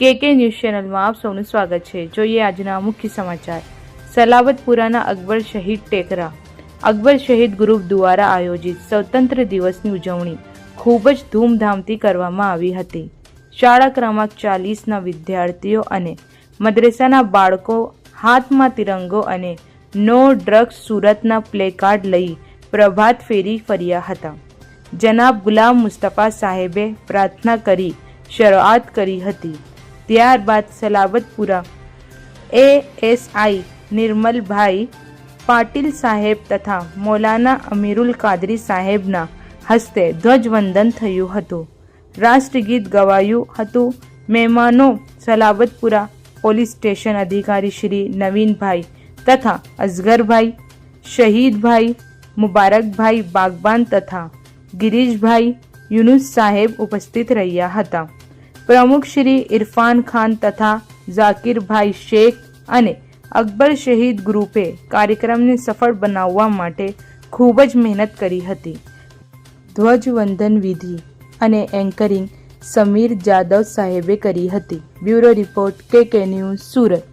કે ન્યૂઝ ચેનલમાં આપ સૌનું સ્વાગત છે। જોઈએ આજના મુખ્ય સમાચાર। સલાબતપુરાના અકબર શહીદ ટેકરા અકબર શહીદ ગ્રુપ દ્વારા આયોજિત સ્વતંત્ર દિવસની ઉજવણી ખૂબ જ ધૂમધામથી કરવામાં આવી હતી। શાળા ક્રમાંક 40ના વિદ્યાર્થીઓ અને મદ્રેસાના બાળકો હાથમાં તિરંગો અને નો ડ્રગ્સ સુરતના પ્લેકાર્ડ લઈ પ્રભાત ફેરી ફર્યા હતા। જનાબ ગુલામ મુસ્તફા સાહેબે પ્રાર્થના કરી શરૂઆત કરી હતી। ત્યારબાદ સલાબતપુરા એએસઆઈ નિર્મલભાઈ પાટીલ સાહેબ તથા મૌલાના અમીરુલ કાદરી સાહેબના હસ્તે ધ્વજવંદન થયું હતું। રાષ્ટ્રગીત ગવાયું હતું। મહેમાનો સલાબતપુરા પોલીસ સ્ટેશન અધિકારી શ્રી નવીનભાઈ તથા અસગરભાઈ, શહીદભાઈ મુબારકભાઈ બાગબાન તથા ગિરીશભાઈ યુનુસ સાહેબ ઉપસ્થિત રહ્યા હતા। પ્રમુખ શ્રી ઇરફાન ખાન તથા ઝાકીરભાઈ શેખ અને અકબર શહીદ ગ્રુપે કાર્યક્રમને સફળ બનાવવા માટે ખૂબ જ મહેનત કરી હતી। ધ્વજવંદન વિધિ અને એન્કરિંગ સમીર જાદવ સાહેબે કરી હતી। બ્યુરો રિપોર્ટ કે ન્યૂઝ સુરત।